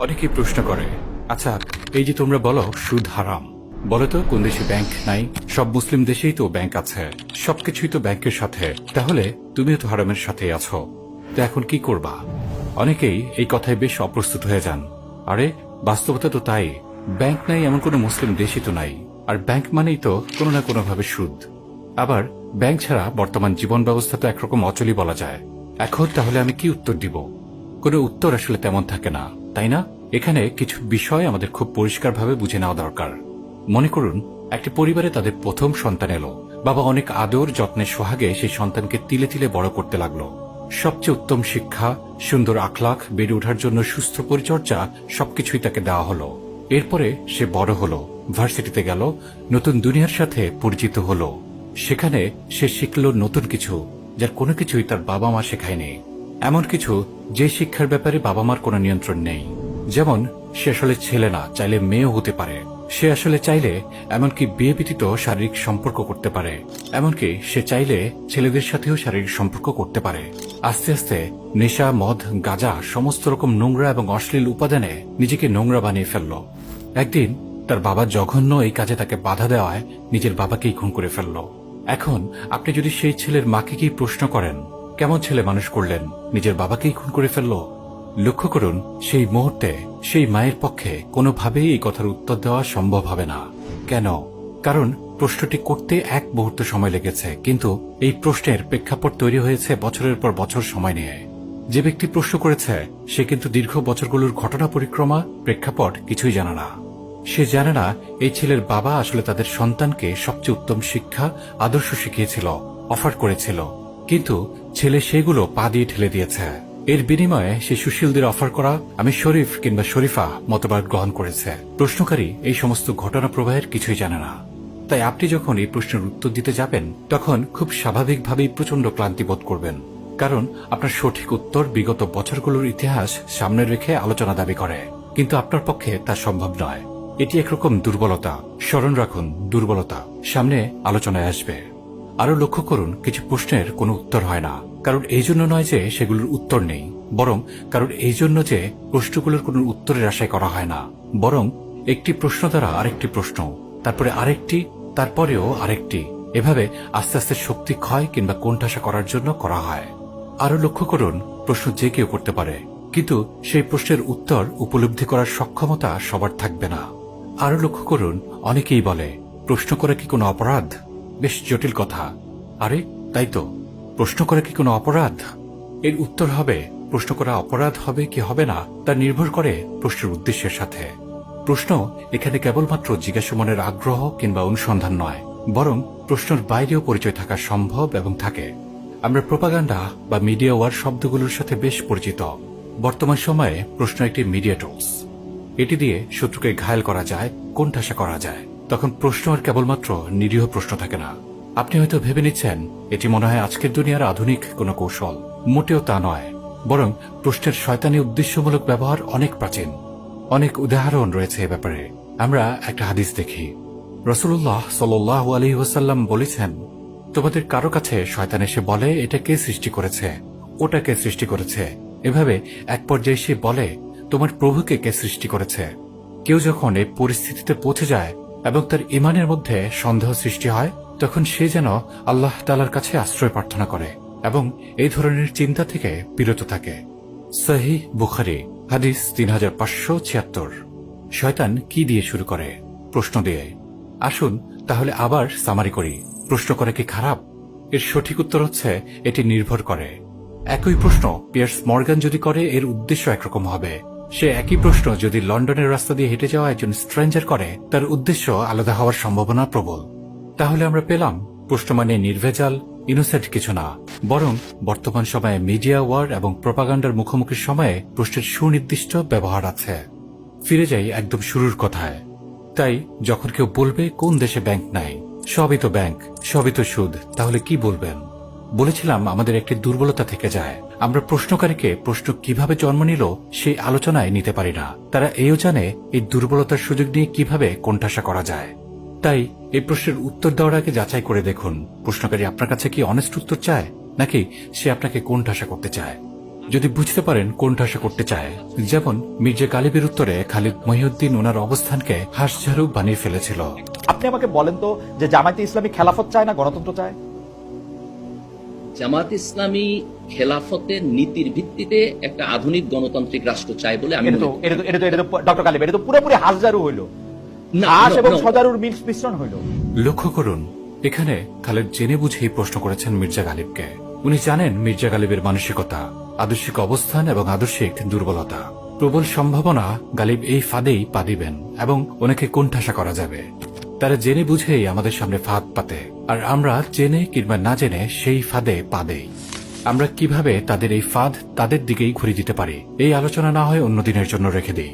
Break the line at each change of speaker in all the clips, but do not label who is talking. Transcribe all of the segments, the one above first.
অনেকেই প্রশ্ন করে, আচ্ছা এই যে তোমরা বলো সুদ হারাম, বলো তো কোন দেশে ব্যাংক নাই? সব মুসলিম দেশেই তো ব্যাংক আছে, সবকিছুই তো ব্যাংকের সাথে, তাহলে তুমিও তো হারামের সাথে আছো, তো এখন কি করবা? অনেকেই এই কথায় বেশ অপ্রস্তুত হয়ে যান। আরে বাস্তবতা তো তাই, ব্যাংক নাই এমন কোনো মুসলিম দেশই তো নাই, আর ব্যাংক মানেই তো কোনো না কোনোভাবে সুদ। আবার ব্যাংক ছাড়া বর্তমান জীবন ব্যবস্থা তো একরকম অচলই বলা যায়। এখন তাহলে আমি কি উত্তর দিব? কোনো উত্তর আসলে তেমন থাকে না, তাই না? এখানে কিছু বিষয় আমাদের খুব পরিষ্কারভাবে বুঝে নেওয়া দরকার। মনে করুন একটি পরিবারে তাদের প্রথম সন্তান এলো। বাবা অনেক আদর যত্নের সোহাগে সেই সন্তানকে তিলে তিলে বড় করতে লাগলো। সবচেয়ে উত্তম শিক্ষা, সুন্দর আখলাখ, বেড়ে ওঠার জন্য সুস্থ পরিচর্যা সবকিছুই তাকে দেওয়া হলো। এরপরে সে বড় হলো, ভার্সিটিতে গেল, নতুন দুনিয়ার সাথে পরিচিত হলো। সেখানে সে শিখল নতুন কিছু, যার কোনো কিছুই তার বাবা মা শেখায়নি। এমন কিছু যে শিক্ষার ব্যাপারে বাবা মার কোনো নিয়ন্ত্রণ নেই। যেমন সে আসলে ছেলে না, চাইলে মেয়েও হতে পারে। সে আসলে চাইলে এমনকি বিয়ে ব্যতীত শারীরিক সম্পর্ক করতে পারে। এমনকি সে চাইলে ছেলেদের সাথেও শারীরিক সম্পর্ক করতে পারে। আস্তে আস্তে নেশা, মদ, গাঁজা, সমস্ত রকম নোংরা এবং অশ্লীল উপাদানে নিজেকে নোংরা বানিয়ে ফেলল। একদিন তার বাবা জঘন্য এই কাজে তাকে বাধা দেওয়ায় নিজের বাবাকেই খুন করে ফেলল। এখন আপনি যদি সেই ছেলের মাকে কি প্রশ্ন করেন, কেমন ছেলে মানুষ করলেন, নিজের বাবাকেই খুন করে ফেলল? লক্ষ্য করুন, সেই মুহূর্তে সেই মায়ের পক্ষে কোনোভাবেই এই কথার উত্তর দেওয়া সম্ভব হবে না। কেন? কারণ প্রশ্নটি করতে এক মুহূর্ত সময় লেগেছে, কিন্তু এই প্রশ্নের প্রেক্ষাপট তৈরি হয়েছে বছরের পর বছর সময় নিয়ে। যে ব্যক্তি প্রশ্ন করেছে সে কিন্তু দীর্ঘ বছরগুলোর ঘটনা পরিক্রমা, প্রেক্ষাপট কিছুই জানে না। সে জানে না এই ছেলের বাবা আসলে তাদের সন্তানকে সবচেয়ে উত্তম শিক্ষা, আদর্শ শিখিয়েছিল, অফার করেছিল, কিন্তু ছেলে সেগুলো পা দিয়ে ঠেলে দিয়েছে। এর বিনিময়ে সে সুশীলদের অফার করা আমি শরীফ কিংবা শরীফা মতবাদ গ্রহণ করেছে। প্রশ্নকারী এই সমস্ত ঘটনা প্রবাহের কিছুই জানে না। তাই আপনি যখন এই প্রশ্নের উত্তর দিতে যাবেন, তখন খুব স্বাভাবিকভাবেই প্রচন্ড ক্লান্তি বোধ করবেন। কারণ আপনার সঠিক উত্তর বিগত বছরগুলোর ইতিহাস সামনে রেখে আলোচনা দাবি করে, কিন্তু আপনার পক্ষে তা সম্ভব নয়। এটি একরকম দুর্বলতা। স্মরণ রাখুন, দুর্বলতা সামনে আলোচনায় আসবে। আরো লক্ষ্য করুন, কিছু প্রশ্নের কোনো উত্তর হয় না, কারণ এই জন্য নয় যে সেগুলোর উত্তর নেই, বরং কারণ এই জন্য যে প্রশ্নগুলোর কোনো উত্তরের আশায় করা হয় না। বরং একটি প্রশ্ন দ্বারা আরেকটি প্রশ্ন, তারপরে আরেকটি, তারপরেও আরেকটি, এভাবে আস্তে আস্তে শক্তি ক্ষয় কিংবা কোণঠাসা করার জন্য করা হয়। আরো লক্ষ্য করুন, প্রশ্ন যে কেউ করতে পারে, কিন্তু সেই প্রশ্নের উত্তর উপলব্ধি করার সক্ষমতা সবার থাকবে না। আরো লক্ষ্য করুন, অনেকেই বলে প্রশ্ন করা কি কোনো অপরাধ? বেশ জটিল কথা। আরে তাই তো, প্রশ্ন করা কি কোনো অপরাধ? এর উত্তর হবে, প্রশ্ন করা অপরাধ হবে কি হবে না তা নির্ভর করে প্রশ্নের উদ্দেশ্যের সাথে। প্রশ্ন এখানে কেবলমাত্র জিজ্ঞাসা মনের আগ্রহ কিংবা অনুসন্ধান নয়, বরং প্রশ্নের বাইরেও পরিচয় থাকা সম্ভব এবং থাকে। আমরা প্রোপাগান্ডা বা মিডিয়া ওয়ার শব্দগুলোর সাথে বেশ পরিচিত। বর্তমান সময়ে প্রশ্ন একটি মিডিয়া টুলস। এটি দিয়ে শত্রুকে ঘায়েল করা যায়, কোণঠাসা করা যায়। তখন প্রশ্ন আর কেবলমাত্র নিরীহ প্রশ্ন থাকে না। আপনি হয়তো ভেবে নিচ্ছেন এটি মনে হয় আজকের দুনিয়ার আধুনিক কোনো কৌশল। মোটেও তা নয়, বরং প্রশ্নের শয়তানি উদ্দেশ্যমূলক ব্যবহার অনেক প্রাচীন। অনেক উদাহরণ রয়েছে এ ব্যাপারে। আমরা একটা হাদিস দেখি। রাসূলুল্লাহ সাল্লাল্লাহু আলাইহি ওয়াসাল্লাম বলেছেন, তোমাদের কারো কাছে শয়তান এসে বলে এটা কে সৃষ্টি করেছে, ওটা কে সৃষ্টি করেছে। এভাবে এক পর্যায়ে সে বলে তোমার প্রভুকে কে সৃষ্টি করেছে। কেউ যখন এই পরিস্থিতিতে পৌঁছে যায় এবং তার ঈমানের মধ্যে সন্দেহ সৃষ্টি হয়, তখন সে যেন আল্লাহ তাআলার কাছে আশ্রয় প্রার্থনা করে এবং এই ধরনের চিন্তা থেকে বিরত থাকে। সহিহ বুখারী হাদিস 3576। শয়তান কি দিয়ে শুরু করে? প্রশ্ন দিয়ে। আসুন তাহলে আবার সামারি করি। প্রশ্ন করা কি খারাপ? এর সঠিক উত্তর হচ্ছে এটি নির্ভর করে। একই প্রশ্ন পিয়ার্স মর্গান যদি করে, এর উদ্দেশ্য একরকম হবে। সে একই প্রশ্ন যদি লন্ডনের রাস্তা দিয়ে হেঁটে যাওয়া একজন স্ট্রেঞ্জার করে, তার উদ্দেশ্য আলাদা হওয়ার সম্ভাবনা প্রবল। তাহলে আমরা পেলাম প্রশ্ন মানে নির্ভেজাল, ইনোসেন্ট কিছু না, বরং বর্তমান সময়ে মিডিয়া ওয়ার এবং প্রোপাগান্ডার মুখোমুখি সময়ে প্রশ্নের সুনির্দিষ্ট ব্যবহার আছে। ফিরে যাই একদম শুরুর কথায়। তাই যখন কেউ বলবে কোন দেশে ব্যাংক নাই, সবই তো ব্যাংক, সবই তো সুদ, তাহলে কি বলবেন? বলেছিলাম আমাদের একটি দুর্বলতা থেকে যায়। আমরা প্রশ্নকারীকে প্রশ্ন কিভাবে জন্ম নিল সেই আলোচনায় নিতে পারি না। তারা এও জানে এই দুর্বলতার সুযোগ নিয়ে কিভাবে কোণঠাসা করা যায়। তাই এই প্রশ্নের উত্তর দেওয়ার আগে যাচাই করে দেখুন প্রশ্নকারী আপনার কাছে কি অনেস্ট উত্তর চায়, নাকি সে আপনাকে কোণঠাসা করতে চায়। যদি বুঝতে পারেন কোণঠাসা করতে চায়। যেমন মির্জা গালিবের উত্তরে খালিদ মহিউদ্দিন ওনার অবস্থানকে হাঁসঝাড়ু বানিয়ে ফেলেছিল।
আপনি আমাকে বলেন তো যে জামায়াতে ইসলামী খেলাফত চায় না গণতন্ত্র চায়?
জামাত ইসলামী খেলাফতের নীতির ভিত্তিতে একটা আধুনিক গণতান্ত্রিক রাষ্ট্র চায় বলে আমি
ডক্টর গালিব, এটা তো পুরোপুরি হাঁসঝাড়ু হইল,
না,
হাঁস এবং
no.
সজারুর মিশ্রণ হইল।
লক্ষ্য করুন, এখানে খালেদ জেনে বুঝেই প্রশ্ন করেছেন মির্জা গালিবকে। উনি জানেন মির্জা গালিবের মানসিকতা, আদর্শিক অবস্থান এবং আদর্শিক দুর্বলতা। প্রবল সম্ভাবনা গালিব এই ফাঁদেই পা দিবেন এবং ওনাকে কোণঠাসা করা যাবে। তারা জেনে বুঝেই আমাদের সামনে ফাঁদ পাতে, আর আমরা জেনে কিংবা না জেনে সেই ফাঁদে পা দেই। আমরা কিভাবে তাদের এই ফাঁদ তাদের দিকেই ঘুরিয়ে দিতে পারি, এই আলোচনা না হয় অন্য দিনের জন্য রেখে দিই।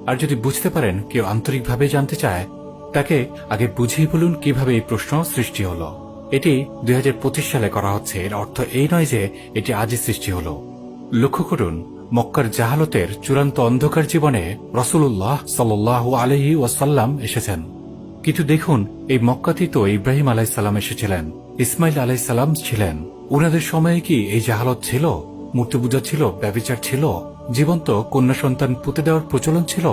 আর যদি বুঝতে পারেন কেউ আন্তরিকভাবে জানতে চায়, তাকে আগে বুঝিয়ে বলুন কিভাবে এই প্রশ্ন সৃষ্টি হলো। এটি 2025 সালে করা হচ্ছে, এর অর্থ এই নয় যে এটি আজই সৃষ্টি হলো। লক্ষ্য করুন, মক্কার জাহালতের চূড়ান্ত অন্ধকার জীবনে রাসূলুল্লাহ সাল্লাল্লাহু আলাইহি ওয়াসাল্লাম এসেছেন। কিন্তু দেখুন, এই মক্কাতেই তো ইব্রাহিম আলাইসাল্লাম এসেছিলেন, ইসমাইল আলাইসাল্লাম ছিলেন। উনাদের সময়ে কি এই জাহালত ছিল? মূর্তি পূজা ছিল? ব্যভিচার ছিল? জীবন্ত কন্যা সন্তান পুঁতে দেওয়ার প্রচলন ছিল?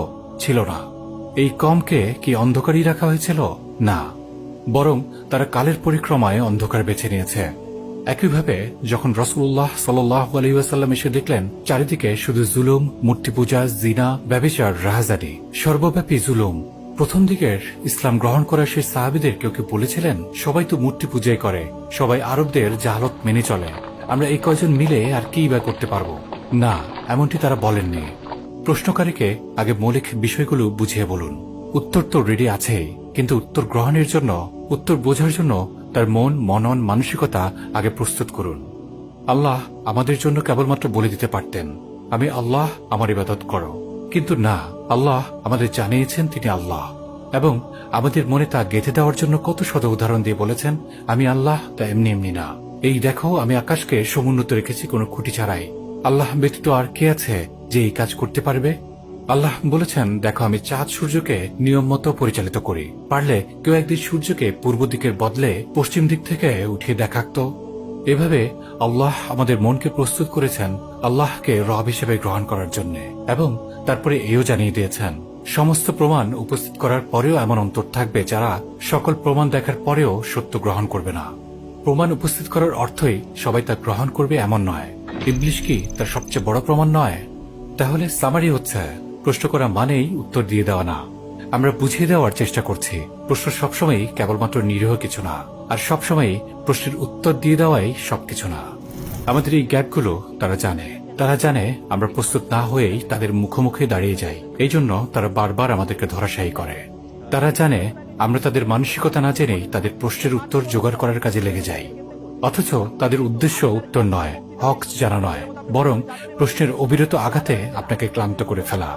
ছিল না। এই কমকে কি অন্ধকারই রাখা হয়েছিল? না, বরং তারা কালের পরিক্রমায় অন্ধকার বেছে নিয়েছে। একইভাবে যখন রাসূলুল্লাহ সাল্লাল্লাহু আলাইহি ওয়াসাল্লাম এসে দেখলেন চারিদিকে শুধু জুলুম, মূর্তি পূজা, জিনা, ব্যভিচার, রাহাজানি, সর্বব্যাপী জুলুম, প্রথম দিকের ইসলাম গ্রহণ করা সেই সাহাবীদের কেউ কেউ বলেছিলেন, সবাই তো মূর্তি পূজাই করে, সবাই আরবদের জাহালত মেনে চলে, আমরা এই কয়জন মিলে আর কি বা করতে পারবো। না, এমনটি তারা বলেননি। প্রশ্নকারীকে আগে মৌলিক বিষয়গুলো বুঝিয়ে বলুন। উত্তর তো রেডি আছেই, কিন্তু উত্তর গ্রহণের জন্য, উত্তর বোঝার জন্য তার মন, মনন, মানসিকতা আগে প্রস্তুত করুন। আল্লাহ আমাদের জন্য কেবলমাত্র বলে দিতে পারতেন, আমি আল্লাহ, আমার ইবাদত করো। কিন্তু না, আল্লাহ আমাদের জানিয়েছেন তিনি আল্লাহ, এবং আমাদের মনে তা গেঁথে দেওয়ার জন্য কত শত উদাহরণ দিয়ে বলেছেন, আমি আল্লাহ, তা এমনি এমনি না। এই দেখো, আমি আকাশকে সমুন্নত রেখেছি কোনো খুঁটি ছাড়াই। আল্লাহ ব্যতীত আর কে আছে যে এই কাজ করতে পারবে? আল্লাহ বলেছেন, দেখো আমি চাঁদ সূর্যকে নিয়ম মতো পরিচালিত করি, পারলে কেউ একদিন সূর্যকে পূর্ব দিকের বদলে পশ্চিম দিক থেকে উঠিয়ে দেখাত। এভাবে আল্লাহ আমাদের মনকে প্রস্তুত করেছেন আল্লাহকে রব হিসেবে গ্রহণ করার জন্য, এবং তারপরে এও জানিয়ে দিয়েছেন সমস্ত প্রমাণ উপস্থিত করার পরেও এমন অন্তর থাকবে যারা সকল প্রমাণ দেখার পরেও সত্য গ্রহণ করবে না। প্রমাণ উপস্থিত করার অর্থই সবাই তা গ্রহণ করবে এমন নয়। ইবলিশ কি তার সবচেয়ে বড় প্রমাণ নয়? তাহলে সামারি হচ্ছে, প্রশ্ন করা মানেই উত্তর দিয়ে দেওয়া না। আমরা বুঝিয়ে দেওয়ার চেষ্টা করছি প্রশ্ন সবসময়ই কেবলমাত্র নিরীহ কিছু না, আর সবসময়ই প্রশ্নের উত্তর দিয়ে দেওয়াই সবকিছু না। আমাদের এই গ্যাপগুলো তারা জানে। তারা জানে আমরা প্রস্তুত না হয়েই তাদের মুখোমুখি দাঁড়িয়ে যাই, এই জন্য তারা বারবার আমাদেরকে ধরাশায়ী করে। তারা জানে আমরা তাদের মানসিকতা না জেনেই তাদের প্রশ্নের উত্তর জোগাড় করার কাজে লেগে যাই, অথচ তাদের উদ্দেশ্য উত্তর নয়, হক জানা নয়, বরং প্রশ্নের অবিরত আঘাতে আপনাকে ক্লান্ত করে ফেলা।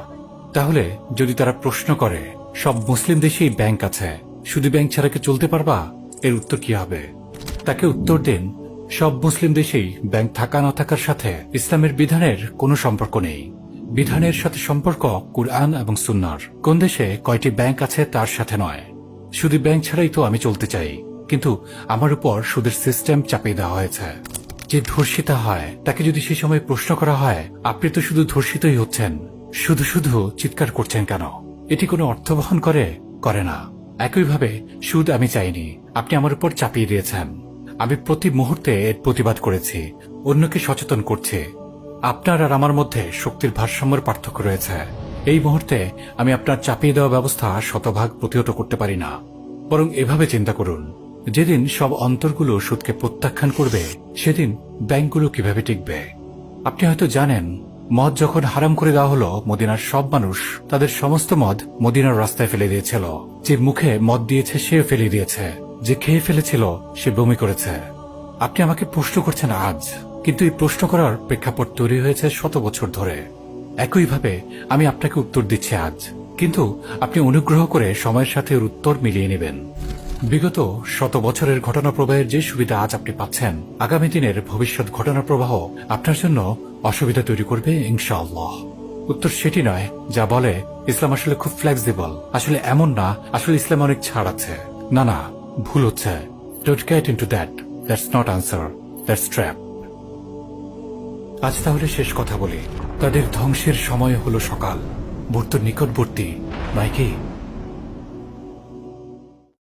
তাহলে যদি তারা প্রশ্ন করে, সব মুসলিম দেশেই ব্যাংক আছে, শুধু ব্যাংক ছাড়া কি চলতে পারবা? এর উত্তর কি হবে? তাকে উত্তর দিন, সব মুসলিম দেশেই ব্যাংক থাকা না থাকার সাথে ইসলামের বিধানের কোনো সম্পর্ক নেই। বিধানের সাথে সম্পর্ক কুরআন এবং সুন্নাহর। কোন দেশে কয়টি ব্যাংক আছে তার সাথে নয়। শুধু ব্যাংক ছাড়াই তো আমি চলতে চাই, কিন্তু আমার উপর সুদের সিস্টেম চাপিয়ে দেওয়া হয়েছে। যে ধর্ষিতা হয় তাকে যদি সে সময় প্রশ্ন করা হয়, আপনি তো শুধু ধর্ষিতই হচ্ছেন, শুধু শুধু চিৎকার করছেন কেন? এটি কোনো অর্থ বহন করে? করে না। একইভাবে সুদ আমি চাইনি, আপনি আমার উপর চাপিয়ে দিয়েছেন। আমি প্রতি মুহূর্তে এর প্রতিবাদ করেছি, অন্যকে সচেতন করছি। আপনার আর আমার মধ্যে শক্তির ভারসাম্যের পার্থক্য রয়েছে। এই মুহূর্তে আমি আপনার চাপিয়ে দেওয়া ব্যবস্থা শতভাগ প্রতিহত করতে পারি না। বরং এভাবে চিন্তা করুন, যেদিন সব অন্তরগুলো সুদকে প্রত্যাখ্যান করবে, সেদিন ব্যাংকগুলো কিভাবে টিকবে? আপনি হয়তো জানেন, মদ যখন হারাম করে দেওয়া হলো, মদিনার সব মানুষ তাদের সমস্ত মদ মদিনার রাস্তায় ফেলে দিয়েছিল। যে মুখে মদ দিয়েছে সেও ফেলে দিয়েছে, যে খেয়ে ফেলেছিল সে বমি করেছে। আপনি আমাকে প্রশ্ন করছেন আজ, কিন্তু এই প্রশ্ন করার প্রেক্ষাপট তৈরি হয়েছে শত বছর ধরে। একইভাবে আমি আপনাকে উত্তর দিচ্ছি আজ, কিন্তু আপনি অনুগ্রহ করে সময়ের সাথে এর উত্তর মিলিয়ে নেবেন। বিগত শত বছরের ঘটনা প্রবাহের যে সুবিধা আজ আপনি পাচ্ছেন, আগামী দিনের ভবিষ্যৎ ঘটনা প্রবাহ আপনার জন্য অসুবিধা তৈরি করবে ইনশাআল্লাহ। উত্তর সেটি নয় যা বলে ইসলাম আসলে খুব ফ্লেক্সিবল। আসলে এমন না, আসলে ইসলাম অনেক ছাড় আছে। না না, ভুল হচ্ছে। Don't get into that. That's not answer. That's trap. আজ তাহলে শেষ কথা বলি, তাদের ধ্বংসের সময় হলো সকাল, ভোর তো নিকটবর্তী, নয় কি?